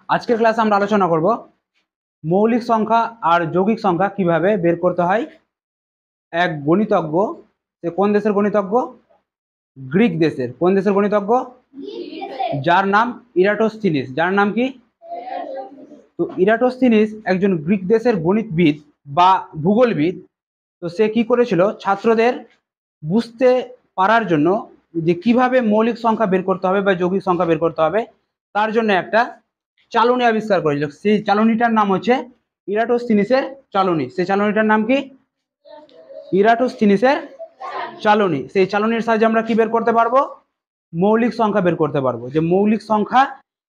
আজকের ক্লাসে আমরা আলোচনা করব মৌলিক সংখ্যা আর যৌগিক সংখ্যা কিভাবে বের করতে হয়। এক গণিতজ্ঞ, সে কোন দেশের গণিতজ্ঞ? গ্রিক দেশের। কোন দেশের গণিতজ্ঞ? যার নাম ইরাটোস্থিনিস। যার নাম কি? তো ইরাটোস্থিনিস একজন গ্রিক দেশের গণিতবিদ বা ভূগোলবিদ। তো সে কি করেছিল, ছাত্রদের বুঝতে পারার জন্য যে কিভাবে মৌলিক সংখ্যা বের করতে হবে বা যৌগিক সংখ্যা বের করতে হবে, তার জন্য একটা চালনী আবিষ্কার করেছিল। সেই চালনীটার নাম হচ্ছে ইরাটোস্থিনিসের চালনী। সেই চালনীটার নাম কি? ইরাটোস্থিনিসের চালনী। সেই চালনীর সাহায্যে আমরা কি বের করতে পারবো? মৌলিক সংখ্যা বের করতে পারবো। যে মৌলিক সংখ্যা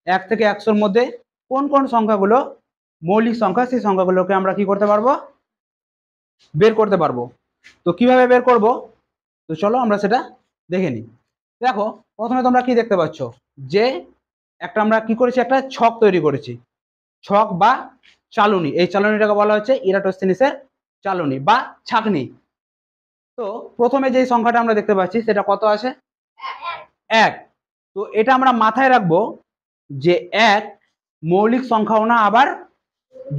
1 থেকে 100-র মধ্যে কোন কোন সংখ্যাগুলো মৌলিক সংখ্যা, সেই সংখ্যাগুলোকে আমরা কি করতে পারবো? বের করতে পারবো। তো কিভাবে বের করব, তো চলো আমরা সেটা দেখে নিই। দেখো, প্রথমে তোমরা কি দেখতে পাচ্ছ যে একটা আমরা কি করেছি, একটা ছক তৈরি করেছি। ছক বা চালনী, এই চালনীটাকে বলা হচ্ছে ইরাটোস্থিনিসের চালনী বা ছাঁকনি। তো প্রথমে যে সংখ্যাটা আমরা দেখতে পাচ্ছি সেটা কত আছে? 1। তো এটা আমরা মাথায় রাখবো যে 1 মৌলিক সংখ্যাও না, আবার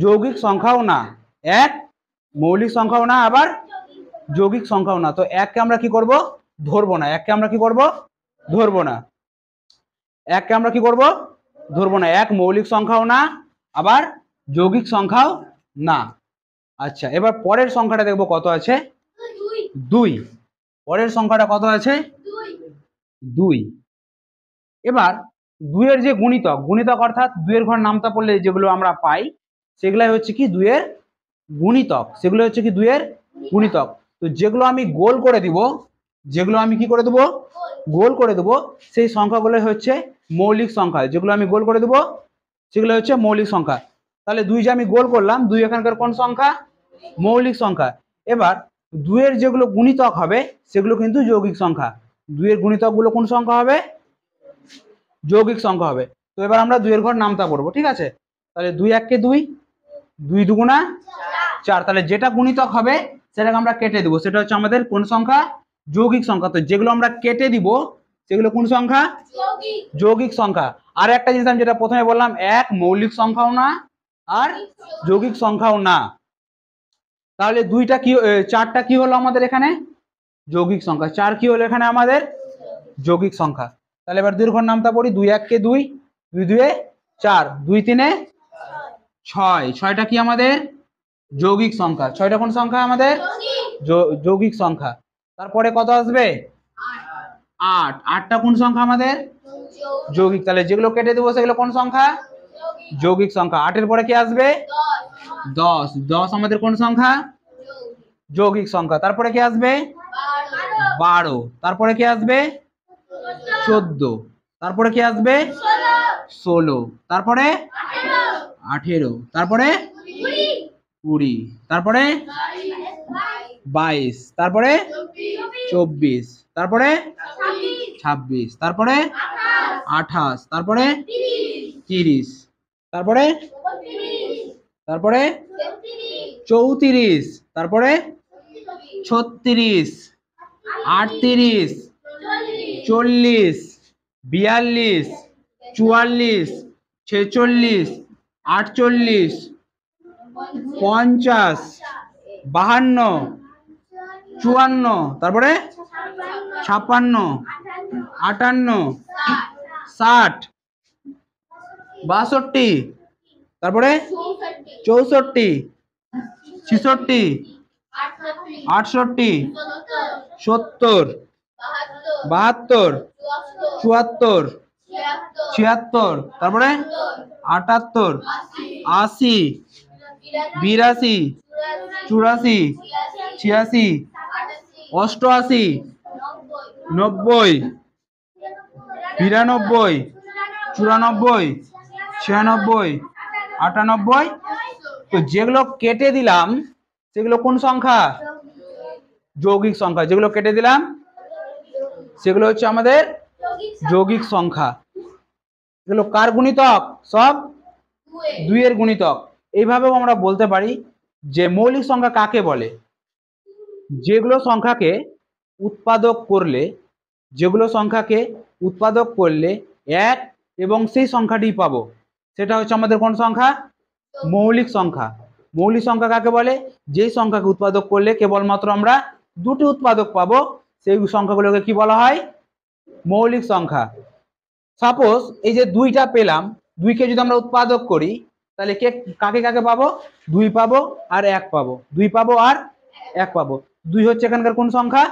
যৌগিক সংখ্যাও না। 1 মৌলিক সংখ্যাও না, আবার যৌগিক সংখ্যাও না। তো 1কে আমরা কি করব? ধরবো না। 1কে আমরা কি করব? ধরবো না। 1কে আমরা কি করব? ধরবো না। 1 মৌলিক সংখ্যাও না, আবার যৌগিক সংখ্যাও না। আচ্ছা, এবার পরের সংখ্যাটা দেখবো কত আছে? 2। পরের সংখ্যাটা কত আছে? 2। এবার 2 এর যে গুণিতক, গুণিতক অর্থাৎ 2 এর ঘর নামতা পড়লে যেগুলো আমরা পাই সেগুলাই হচ্ছে কি 2 এর গুণিতক। সেগুলো হচ্ছে কি 2 এর গুণিতক। তো যেগুলো আমি গোল করে দিব, যেগুলো আমি কি করে দেবো? গোল করে দেবো, সেই সংখ্যাগুলো হচ্ছে মৌলিক সংখ্যা। যেগুলো আমি গোল করে দেবো সেগুলো হচ্ছে মৌলিক সংখ্যা। তাহলে 2 যে আমি গোল করলাম, 2 এখানকার কোন সংখ্যা? মৌলিক সংখ্যা। এবার 2 এর যেগুলো গুণিতক হবে সেগুলো কিন্তু যৌগিক সংখ্যা। 2 এর গুণিতকগুলো কোন সংখ্যা হবে? যৌগিক সংখ্যা হবে। তো এবার আমরা 2 এর ঘর নামতা পড়বো, ঠিক আছে? তাহলে 2 1 কে 2, 2 দুগুণা 4। তাহলে যেটা গুণিতক হবে সেটাকে আমরা কেটে দিব, সেটা হচ্ছে আমাদের কোন সংখ্যা? যৌগিক সংখ্যা। তো যেগুলো আমরা কেটে দিব সেগুলো কোন সংখ্যা? যৌগিক সংখ্যা। আর একটা জিনিস আমি যেটা প্রথমে বললাম, 1 মৌলিক সংখ্যাও না, আর যৌগিক সংখ্যাও না। তাহলে 2টা কি, 4টা কি হলো আমাদের এখানে? যৌগিক সংখ্যা। 4 কি হলো এখানে আমাদের? যৌগিক সংখ্যা। তাহলে এবার 2 এর ঘর নামতা পড়ি। 2 1 কে 2, 2 2 এ 4, 2 3 এ 6। 6টা কি আমাদের? যৌগিক সংখ্যা। 6টা কোন সংখ্যা আমাদের? যৌগিক সংখ্যা। তারপরে কত আসবে? 8। 8টা কোন সংখ্যা আমাদের? যৌগিক। তাহলে যেগুলো কেটে দেবো সেগুলো কোন সংখ্যা? যৌগিক সংখ্যা। 8 এর পরে কি আসবে? 10। 10 আমাদের কোন সংখ্যা? যৌগিক সংখ্যা। তারপরে কি আসবে? 12। তারপরে কি আসবে? 14। তারপরে কি আসবে? 16। তারপরে 18। তারপরে 20। তারপরে 22। তারপরে 24। তারপরে 26। তারপরে 28। তারপরে 30। তারপরে 34। তারপরে 36, 38, 40, 42, 44, 46, 48, 50, 52, 54। তারপরে 56, 58, 60, 62। তারপরে 64, 66, 68, 70, 72, 74, 76। তারপরে 78, 80, 82, 84, 86, 88, 90, 92, 94, 96, 98। তো যেগুলো কেটে দিলাম সেগুলো কোন সংখ্যা? যৌগিক সংখ্যা। যেগুলো কেটে দিলাম সেগুলো হচ্ছে আমাদের যৌগিক সংখ্যা। এগুলো কার গুণিতক? সব 2 এর গুণিতক। এইভাবেও আমরা বলতে পারি যে মৌলিক সংখ্যা কাকে বলে? যেগুলো সংখ্যাকে উৎপাদক করলে, যেগুলো সংখ্যাকে উৎপাদক করলে 1 এবং সেই সংখ্যাটি পাবো, সেটা হচ্ছে আমাদের কোন সংখ্যা? মৌলিক সংখ্যা। মৌলিক সংখ্যা কাকে বলে? যেই সংখ্যাকে উৎপাদক করলে কেবলমাত্র আমরা দুটি উৎপাদক পাবো, সেই সংখ্যাগুলোকে কি বলা হয়? মৌলিক সংখ্যা। সাপোজ এই যে দুইটা পেলাম, দুইকে যদি আমরা উৎপাদক করি তাহলে কাকে কাকে পাবো? দুই পাবো আর এক পাবো, দুই পাবো আর এক পাবো। দুই হচ্ছে এখানকার কোন সংখ্যা?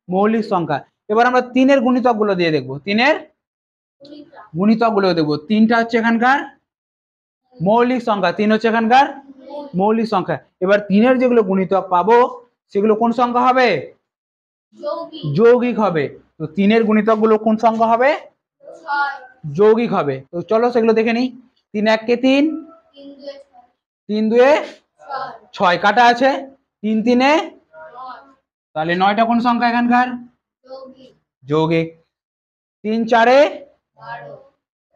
মৌলিক সংখ্যা। এবার আমরা তিনের গুণিতক গুলো দিয়ে দেখবো, তিনের গুণিতক গুলো দেখবো। তিনটা হচ্ছে এখানকার মৌলিক সংখ্যা, তিন হচ্ছে এখানকার মৌলিক সংখ্যা। এবার তিনের যেগুলো গুণিতক পাবো সেগুলো কোন সংখ্যা হবে? যৌগিক হবে। তো তিনের গুণিতক গুলো কোন সংখ্যা হবে? যৌগিক হবে। তো চলো সেগুলো দেখে নিই। 3 1 3, 3 2 6, কাটা আছে 3 3, তাহলে 9টা কোন সংখ্যা এখানকার? যৌগিক। 3 4,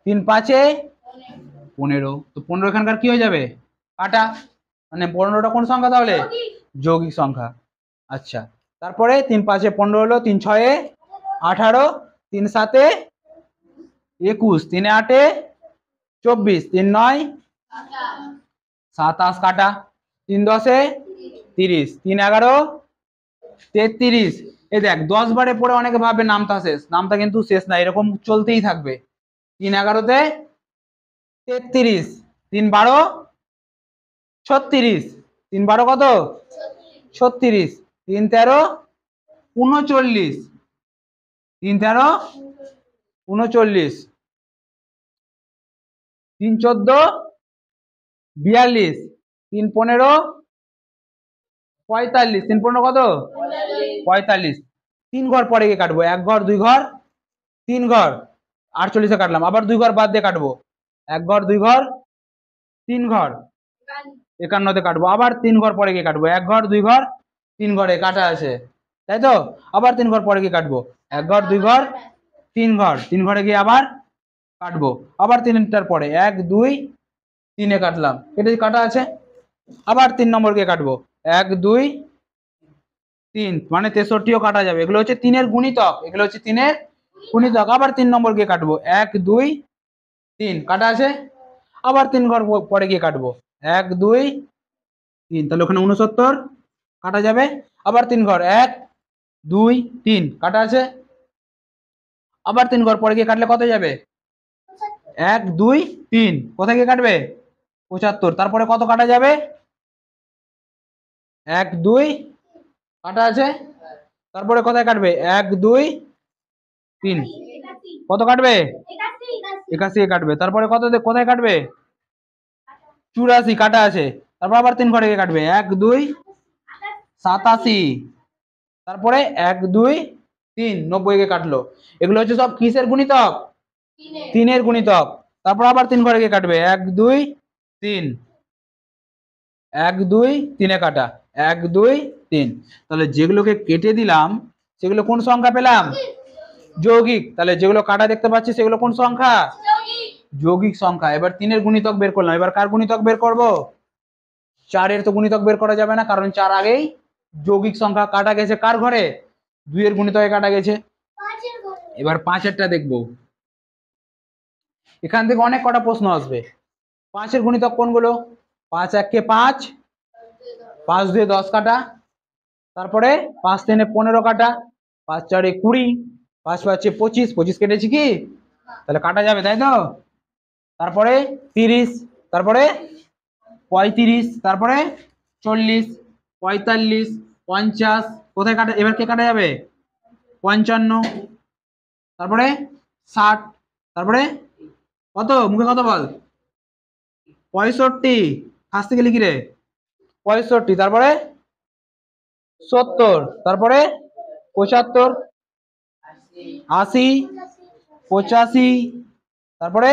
3 5, 15। তো 15 এখানকার কি হয়ে যাবে? কাটা। মানে 15টা কোন সংখ্যা তাহলে? যৌগিক সংখ্যা। আচ্ছা, তারপরে 3 5 15 হলো, 3 6 18, 3 7 21, 3 8 24, 3 9 27, কাটা। 3 10 30, 3 11 33। এই দেখ 10 বারে পরে অনেকে ভাবে নামতা শেষ, নামতা কিন্তু শেষ না, এরকম চলতেই থাকবে। 3 11 33, 3 12 36, 3 12 কত? 36, 3 13 39, 3 13 39, 3 14 42, 3 15 45, 3 15 কত? 45। 3 ঘর পরে গিয়ে কাটবো, 1 ঘর 2 ঘর 3 ঘর 48 এ কাটলাম, আবার 2 ঘর বাদ দিয়ে কাটবো, 1 ঘর 2 ঘর 3 ঘর 51 তে কাটবো, আবার 3 ঘর পরে গিয়ে কাটবো, 1 ঘর 2 ঘর 3 ঘরে কাটা আছে, তাই তো? আবার 3 ঘর পরে গিয়ে কাটবো, 1 ঘর 2 ঘর 3 ঘর, 3 ঘরে গিয়ে আবার কাটবো, আবার 3টার পরে 1 2 3 এ কাটলাম, এটা কাটা আছে। আবার 3 নম্বর গিয়ে কাটবো, 1 2 3, মানে 63ও কাটা যাবে। এগুলো হচ্ছে তিনের গুণিতক, এগুলো হচ্ছে তিনের গুণিতক। আবার 3 নম্বর গিয়ে কাটবো, 1 2 3, কাটা আছে। আবার 3 ঘর পরে গিয়ে কাটবো, 1 2 3, তাহলে ওখানে 69 কাটা যাবে। আবার 3 ঘর 1 2 3, কাটা আছে। আবার 3 ঘর পরে গিয়ে কাটলে কত যাবে? 1 2 3, কোথায় গিয়ে কাটবে? 75। তারপরে কত কাটা যাবে? 1 2, কাটা আছে। তারপরে কোথায় কাটবে? 1 2 3, কত কাটবে? 81 এ কাটবে। তারপরে কত কোথায় কাটবে? 84, কাটা আছে। তারপর আবার 3 ঘরে গিয়ে কাটবে, 1 2 87, তারপরে 1 2 3, 90 কে কাটলো। এগুলো হচ্ছে সব কিসের গুণিতক? তিনের গুণিতক। তারপর আবার 3 ঘরে গিয়ে কাটবে, 1 2 3, 1 2 3 এ কাটা, 1 2 3। তাহলে যেগুলোকে কেটে দিলাম সেগুলো কোন সংখ্যা পেলাম? যৌগিক। তাহলে যেগুলো কাটা দেখতে পাচ্ছি সেগুলো কোন সংখ্যা? যৌগিক সংখ্যা। এবার 3-এর গুণিতক বের করলাম, এবার কার গুণিতক বের করব? 4-এর তো গুণিতক বের করা যাবে না, কারণ 4 আগেই যৌগিক সংখ্যা, কাটা গেছে কার ঘরে? 2-এর গুণিতকে কাটা গেছে। এবার 5-এরটা দেখব। এখান থেকে অনেক কটা প্রশ্ন আসবে। 5-এর গুণিতক কোনগুলো? 5 1 কে 5, 5 2 10, কাটা। তারপরে 5 3 15, কাটা। 5 4 20, 5 5 25, 25 কেটেছি কি? তাহলে কাটা যাবে, তাই তো? তারপরে 30, তারপরে 35, তারপরে 40, 45, 50, কোথায় কাটা? এবার কে কাটা যাবে? 55, তারপরে 60, তারপরে কত? মুখে কত বল? 65, হাসতে গেলি কি রে? 65, তারপরে 70, তারপরে 75, 80, 85, তারপরে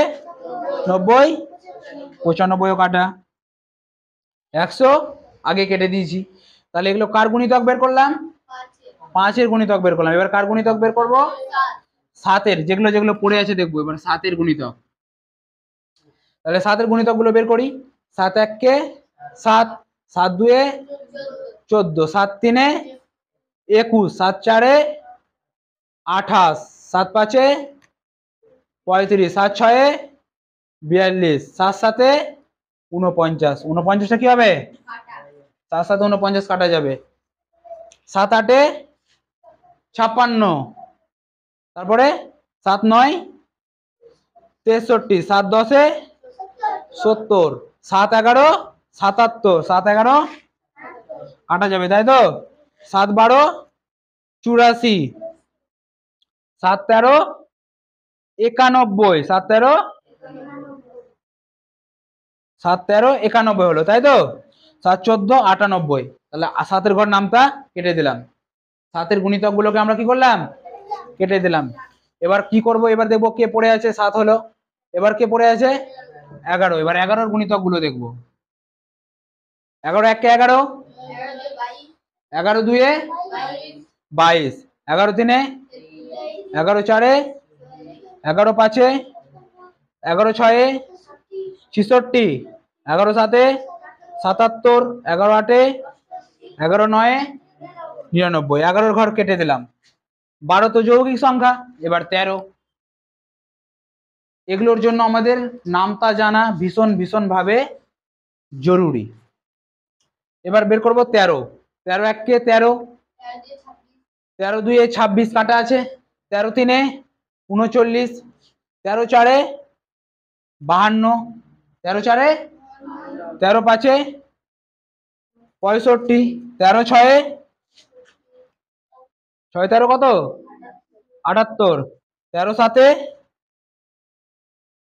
90, 95ও কাটা। 100 আগে কেটে দিয়েছি। তাহলে এগুলো কার গুণিতক বের করলাম? 5-এর গুণিতক বের করলাম। এবার কার গুণিতক বের করব? 7-এর। যেগুলো যেগুলো পড়ে আছে দেখবো এবার 7-এর গুণিতক। তাহলে 7-এর গুণিতক গুলো বের করি। 7 1 কে 7, 7 2 14, 7 3 21, 7 4 28, 7 5 35, 7 6 42, 7 সাথে 49, 49টা কি হবে? 7 সাথে 49 কাটা যাবে। 7 8 56, তারপরে 7 9 63, 7 10 70, 7 11 77, 7 11 কাটা যাবে তাই তো। 7 12 84, 7 13 91, 7 13 7 13 91 হলো তাই তো। 7 14 98, তাহলে 7-এর ঘর নামটা কেটে দিলাম। 7-এর গুণিতক গুলোকে আমরা কি করলাম? কেটে দিলাম। এবার কি করব? এবার দেখবো কে পড়ে আছে। 7 হলো, এবার কে পড়ে আছে? 11। এবার 11-এর গুণিতক গুলো দেখবো। 11 1 11, 11 2 22, 11 3 11 4 11 5 11 6 66, 11 7 77, 11 8 11 9 99, 11-এর ঘর কেটে দিলাম। 12 তো যৌগিক সংখ্যা। এবার 13, এগুলোর জন্য আমাদের নামতা জানা ভীষণ ভীষণ ভাবে জরুরি। এবার বের করব 13। 13 1 কে 13, 13 2 26 কাটা আছে, 13 3 39, 13 4 52, 13 4 13 5 65, 13 6 6 13 কত? 78, 13 7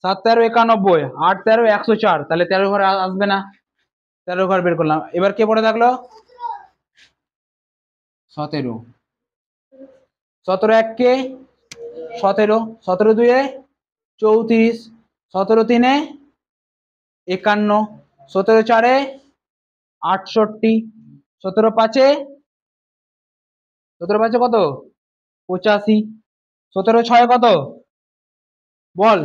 7 13 91, 8 13 104, তাহলে 13 ঘর আসবে না। 13 ঘর বের করলাম। এবার কে পড়ে থাকলো? 17, 17 1 কে 17, 17 2 34, 17 3 51, 17 4 68, 17 5 17 5 কত? 85, 17 6 কত? বল।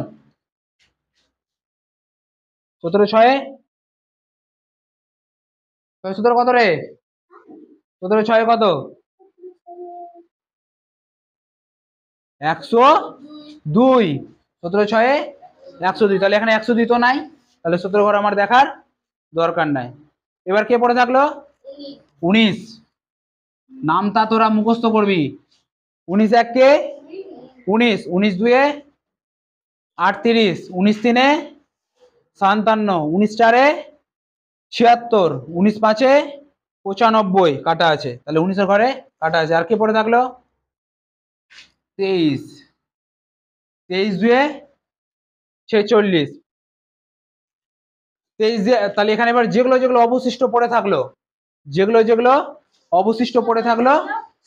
17 6 17 কত রে? 17 6 কত? 102, 17 6 102, তাহলে এখানে 102 তো নাই, তাহলে 17 ঘর আমার দেখার দরকার নাই। এবার কে পড়ে থাকলো? 19। নামটা তোরা মুখস্থ করবি। 19 1 কে 19, 19 2 38, 19 3 57, 19 4 76, 19 5 95 কাটা আছে, তাহলে 19-এর ঘরে কাটা আছে। আর কে পড়ে থাকলো? 23, 23 2 46, 23 তাহলে এখানে এবার যেগুলো যেগুলো অবশিষ্ট পড়ে থাকলো, যেগুলো যেগুলো অবশিষ্ট পড়ে থাকলো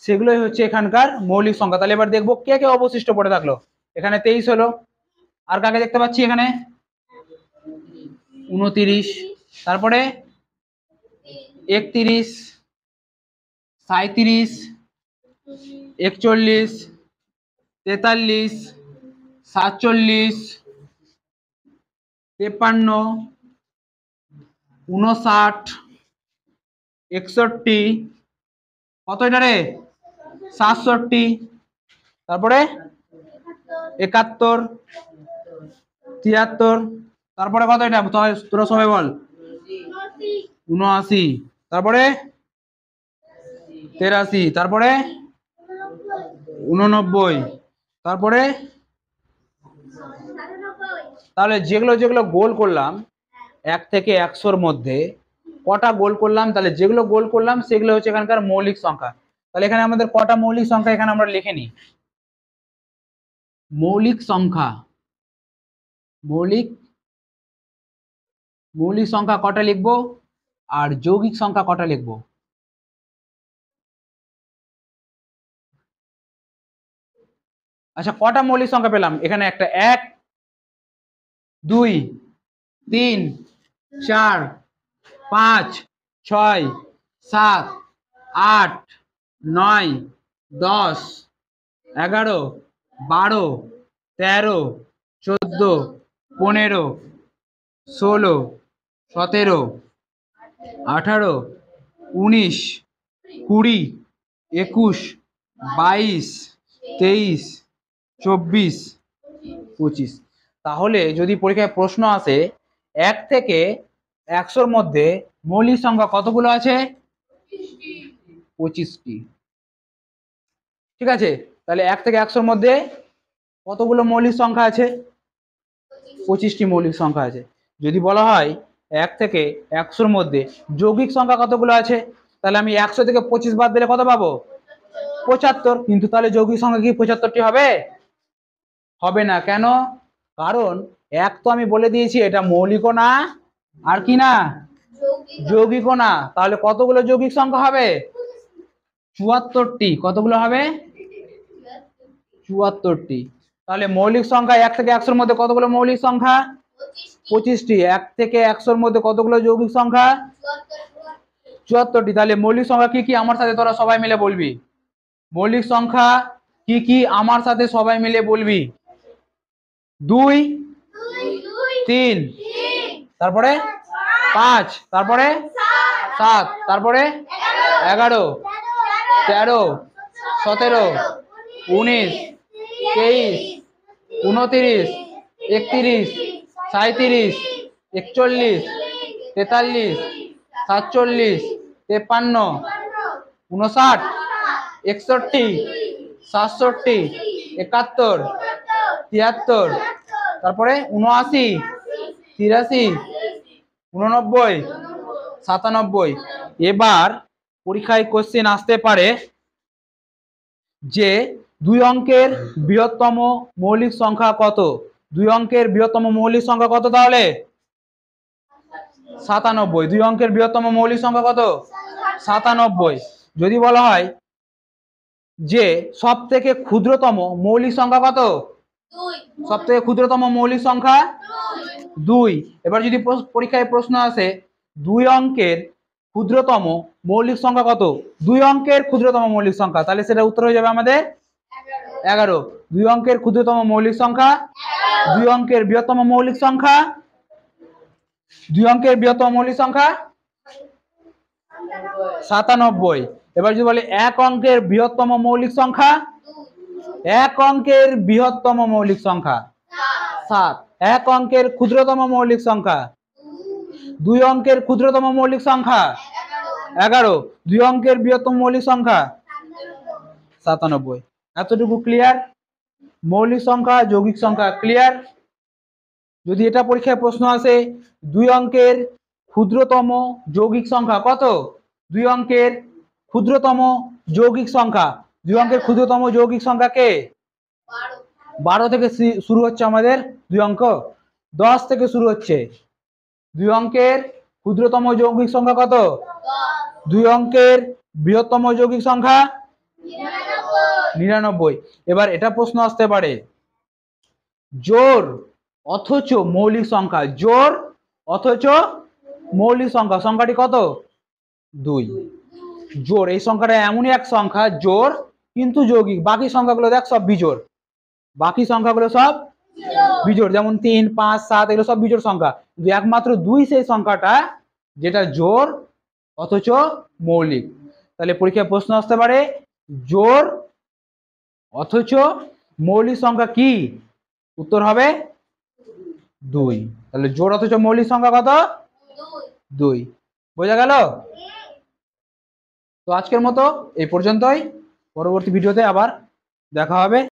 সেগুলোই হচ্ছে এখানকার মৌলিক সংখ্যা। তাহলে এবার দেখবো কে কে অবশিষ্ট পড়ে থাকলো। এখানে 23 হলো, আর কাকে দেখতে পাচ্ছি? এখানে 29, তারপরে 31, 37, 41, 43, 47, 53, 59, 61, কত এটা রে? 67, তারপরে 71, 73, তারপরে কত এটা? তোরা সবাই বল। 79, তারপরে 83, তারপরে 89, তারপরে। তাহলে যেগুলো যেগুলো গোল করলাম 1 থেকে 100-র মধ্যে কটা গোল করলাম, তাহলে যেগুলো গোল করলাম সেগুলো হচ্ছে এখানকার মৌলিক সংখ্যা। তাহলে এখানে আমাদের কটা মৌলিক সংখ্যা এখানে আমরা লিখে নিই। মৌলিক সংখ্যা, মৌলিক মৌলিক সংখ্যা কটা লিখবো আর যৌগিক সংখ্যা কটা লিখবো? আচ্ছা, কটা মৌলিক সংখ্যা পেলাম? এখানে একটা 1 2 3 4 5 6 7 8 9 10 11 12 13 14 15 16 17 18 19 20 21 22 23 24 25। তাহলে যদি পরীক্ষায় প্রশ্ন আসে 1 থেকে 100-র মধ্যে মৌলিক সংখ্যা কতগুলো আছে? 25টি। ঠিক আছে, তাহলে 1 থেকে 100-র মধ্যে কতগুলো মৌলিক সংখ্যা আছে? 25টি মৌলিক সংখ্যা আছে। যদি বলা হয় 1 থেকে 100-র মধ্যে যৌগিক সংখ্যা কতগুলো আছে, তাহলে আমি 100 থেকে 25 বাদ দিলে কত পাবো? 75। কিন্তু তাহলে যৌগিক সংখ্যা কি 75টি হবে? হবে না। কেন? কারণ 1 তো আমি বলে দিয়েছি এটা মৌলিকও না আর কি না, যৌগিকও না। তাহলে কতগুলো যৌগিক সংখ্যা হবে? 74টি। কতগুলো হবে? 74টি। তাহলে মৌলিক সংখ্যা 1 থেকে 100-র মধ্যে কতগুলো মৌলিক সংখ্যা? 25টি। 1 থেকে 100-র মধ্যে কতগুলো যৌগিক সংখ্যা? 74টি। তাহলে মৌলিক সংখ্যা কি কি আমার সাথে তোরা সবাই মিলে বলবি? মৌলিক সংখ্যা কি কি আমার সাথে সবাই মিলে বলবি? 2, 3, তারপরে 5, তারপরে 7, তারপরে 11, 13, 17, 19, 23, 29, 31, 37, 41, 43, 47, 53, 59, 61, 67, 71, 73, তারপরে 79, 83, 89, 97। এবার পরীক্ষায় কোশ্চেন আসতে পারে যে 2 অঙ্কের বৃহত্তম মৌলিক সংখ্যা কত? 2 অঙ্কের বৃহত্তম মৌলিক সংখ্যা কত তাহলে? 97। 2 অঙ্কের বৃহত্তম মৌলিক সংখ্যা কত? 97। যদি বলা হয় যে সব থেকে ক্ষুদ্রতম মৌলিক সংখ্যা কত? সব থেকে ক্ষুদ্রতম মৌলিক সংখ্যা 2। এবার যদি পরীক্ষায় প্রশ্ন আসে 2 অঙ্কের ক্ষুদ্রতম মৌলিক সংখ্যা কত? 2 অঙ্কের ক্ষুদ্রতম মৌলিক সংখ্যা, তাহলে সেটা উত্তর হয়ে যাবে আমাদের 11। 2 অঙ্কের ক্ষুদ্রতম মৌলিক সংখ্যা, 2 অঙ্কের বৃহত্তম মৌলিক সংখ্যা, 2 অঙ্কের বৃহত্তম মৌলিক সংখ্যা 97। এবার যদি বলে 1 অঙ্কের বৃহত্তম মৌলিক সংখ্যা, 1 অঙ্কের বৃহত্তম মৌলিক সংখ্যা 7। 1 অঙ্কের ক্ষুদ্রতম মৌলিক সংখ্যা, 2 অঙ্কের ক্ষুদ্রতম মৌলিক সংখ্যা 11, 2 অঙ্কের বৃহত্তম মৌলিক সংখ্যা 97। এতটুকু ক্লিয়ার? মৌলিক সংখ্যা, যৌগিক সংখ্যা ক্লিয়ার? যদি এটা পরীক্ষায় প্রশ্ন আসে 2 অঙ্কের ক্ষুদ্রতম যৌগিক সংখ্যা কত? 2 অঙ্কের ক্ষুদ্রতম যৌগিক সংখ্যা, 2 অঙ্কের ক্ষুদ্রতম যৌগিক সংখ্যা কে? 12 থেকে শুরু হচ্ছে আমাদের 2 অঙ্ক, 10 থেকে শুরু হচ্ছে। 2 অঙ্কের ক্ষুদ্রতম যৌগিক সংখ্যা কত? 2 অঙ্কের বৃহত্তম যৌগিক সংখ্যা 99। এবার এটা প্রশ্ন আসতে পারে জোড় অথচ মৌলিক সংখ্যা, জোড় অথচ মৌলিক সংখ্যা, সংখ্যাটি কত? 2। জোড়, এই সংখ্যাটা এমনই এক সংখ্যা জোড় কিন্তু যৌগিক, বাকি সংখ্যাগুলো দেখ সব বিজোড়, বাকি সংখ্যাগুলো সব বিজোড়, যেমন 3, 5, 7 এগুলো সব বিজোড় সংখ্যা, কিন্তু একমাত্র 2 সেই সংখ্যাটা যেটা জোড় অথচ মৌলিক। তাহলে পরীক্ষায় প্রশ্ন আসতে পারে জোড় অথচ মৌলিক সংখ্যা কি? উত্তর হবে 2। তাহলে জোড় অথচ মৌলিক সংখ্যা কত? 2। বোঝা গেল? তো আজকের মতো এই পর্যন্তই, পরবর্তী ভিডিওতে আবার দেখা হবে।